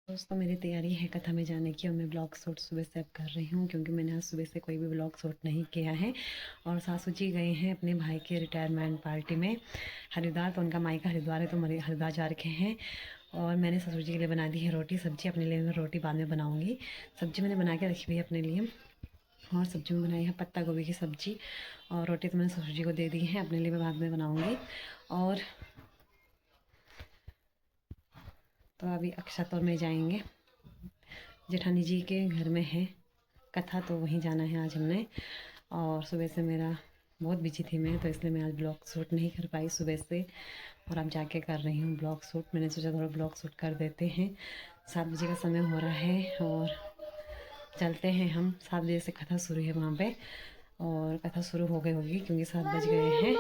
दोस्तों मेरी तैयारी है कथा में जाने की और मैं ब्लॉग शूट सुबह से अब कर रही हूँ क्योंकि मैंने आज सुबह से कोई भी ब्लॉग शूट नहीं किया है। और सासू जी गए हैं अपने भाई के रिटायरमेंट पार्टी में हरिद्वार, तो उनका मायका हरिद्वार है तो हरिद्वार जा रखे हैं। और मैंने ससुर जी के लिए बना दी है रोटी सब्जी, अपने लिए मैं रोटी बाद में बनाऊँगी। सब्जी मैंने बना के रखी हुई है अपने लिए और सब्जी में बनाई है पत्ता गोभी की सब्जी और रोटी तो मैंने ससुर जी को दे दी है, अपने लिए मैं बाद में बनाऊँगी। और तो अभी अक्षतौर में जाएंगे, जेठानी जी के घर में है कथा तो वहीं जाना है आज हमने। और सुबह से मेरा बहुत बिजी थी मैं, तो इसलिए मैं आज ब्लॉग शूट नहीं कर पाई सुबह से और अब जाके कर रही हूँ ब्लॉग शूट। मैंने सोचा थोड़ा ब्लॉग शूट कर देते हैं। 7 बजे का समय हो रहा है और चलते हैं हम। 7 बजे से कथा शुरू है वहाँ पे और कथा शुरू हो गई होगी क्योंकि 7 बज गए हैं,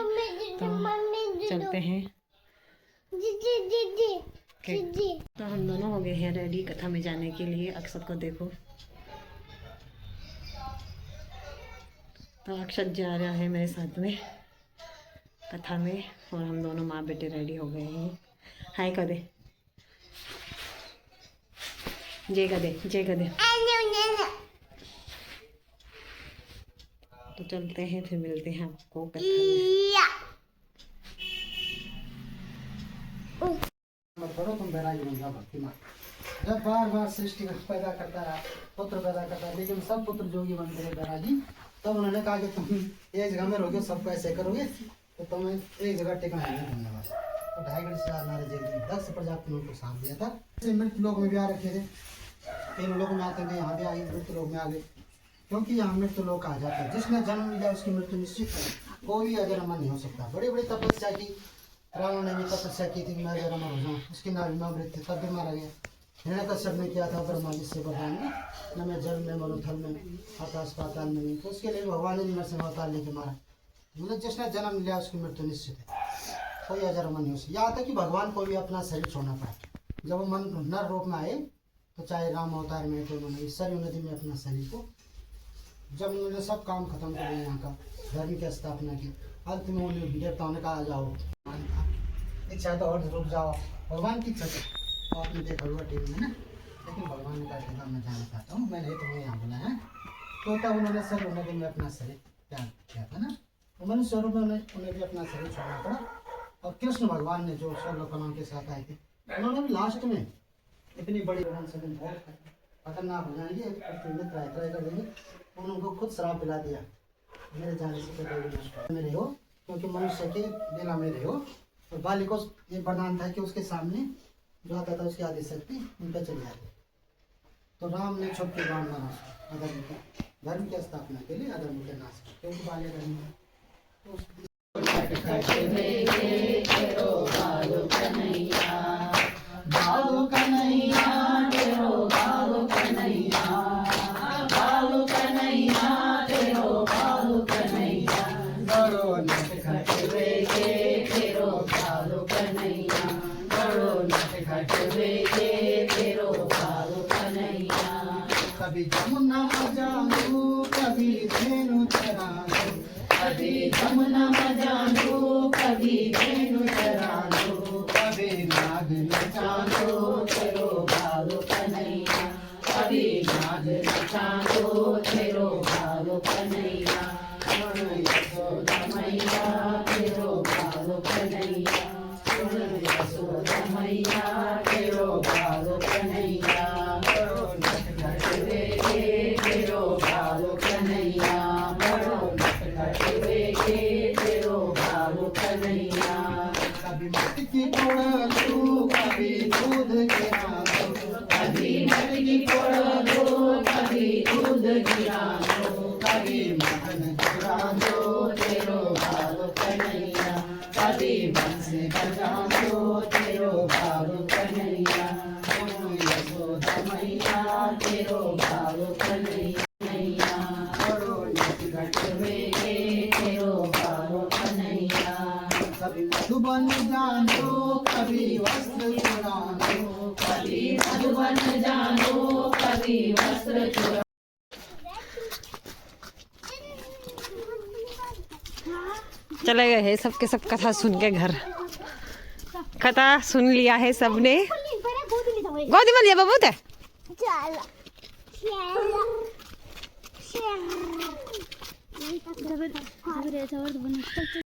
तो चलते हैं। तो हम दोनों हो गए हैं रेडी कथा में जाने के लिए। अक्षत को देखो, तो अक्षत जा रहा है मेरे साथ में कथा में और हम दोनों माँ बेटे रेडी हो गए हैं। हाय कर दे, जय कर दे, जय कर दे। तो चलते हैं, फिर मिलते हैं आपको कथा में। तुम बैरागी बन जाओ भक्ति माँ। जब बार बार सृष्टि पैदा करता रहा, पुत्र पैदा करता है, लेकिन सब पुत्र जोगी बनते रहे बैरागी। तब उन्होंने कहा कि तुम एक जगह में रहोगे, सबको ऐसे करोगे तो तुम्हें एक जगह टिकाना नहीं होने वाला। तो 2.5 घंटे से नारे जेल 10 प्रजाति ने उनको साथ दिया था। मृत्यु लोक में भी आ रखे थे, 3 लोग में आते थे, यहाँ भी आए मृत्यु लोक में आ गए क्योंकि यहाँ मृत्यु लोक आ जाता है। जिसने जन्म लिया उसकी मृत्यु निश्चित है, कोई अगर अमर नहीं हो सकता। बड़ी बड़ी तपस्या की, रावण ने भी तपस्या की थी, मैं जरा मर जाऊँ, उसकी नाभि में अमृत थे तब भी मारा गया। हिरण्यकश्यप ने किया था ब्रह्मा जी से वरदान में, न मैं जल में मरूं थल में आकाश पाताल में नहीं, तो उसके लिए भगवान ने नरसिंह अवतार लेके मारा। मतलब जिसने जन्म लिया उसकी मृत्यु निश्चित है, कोई अजर अमर नहीं हो सकता। यहाँ तक कि भगवान को भी अपना शरीर छोड़ना पड़ा। जब वो मन नर रूप में आए तो चाहे राम अवतार में तो उन्होंने सरयू नदी में अपना शरीर को, जब उन्होंने सब काम खत्म कर दिया, यहाँ का धर्म की स्थापना की, अंत में उन्हें देवताओं ने कहा आ जाओ, इच्छा तो और रुक जाओ, भगवान की इच्छा तो आपने देखा हुआ टीवी में ना। लेकिन भगवान ने कहा मैं जाना चाहता हूँ, मैंने तुम्हें यहाँ बुलाया है। तो तब उन्होंने सरयू नदी में अपना शरीर त्याग किया था ना, तो मनुष्य रूप में उन्हें भी अपना शरीर छोड़ना पड़ा। और कृष्ण भगवान ने जो 16 कलाओं के साथ आए थे, उन्होंने भी लास्ट में इतनी बड़ी खतरनाक हो जाएंगे, ट्राई कर देंगे, उन्होंने उनको खुद शराब पिला दिया, मेरे जाने से पहले मेरे हो, क्योंकि मनुष्य के बिना मेरे हो। तो बाली को ये वरदान था कि उसके सामने जो आता था उसकी आदि शक्ति उन पर चली जाती। तो राम ने छुप के बाण मारा अधर्म के, धर्म की स्थापना के लिए, अधर्म के नाश के, क्योंकि बाल्य धर्म है। कभी जमुना मजानू कभी धेनु चरानू, कभी जमुना मजानू कभी धेनु चरानू, कभी नाग नचानू तेरो भालू कन्हैया, कभी नाग नचानू तेरो भालू कन्हैया, यशोदा मैया तेरो भालू कन्हैया, यशोदा मैया तेरो भालू कन्हैया। कभी मटकी फोड़ो कभी दूध गिरानो, कभी मटकी फोड़ो कभी दूध गिरानो, कभी मखन चुरानो तेरो भालू कन्हैया, कभी बंसी बजानो तेरो भालू कन्हैया, यशोदा मैया तेरो भालू कन्हैया। कभी मधुबन जानो कभी वस्त्र चुरानो, कभी मधुबन जानो कभी वस्त्र चुरानो। चले गए हैं सबके सब कथा सुन के घर। कथा सुन लिया है सबने गोदी में लिया बाबू ते चला चला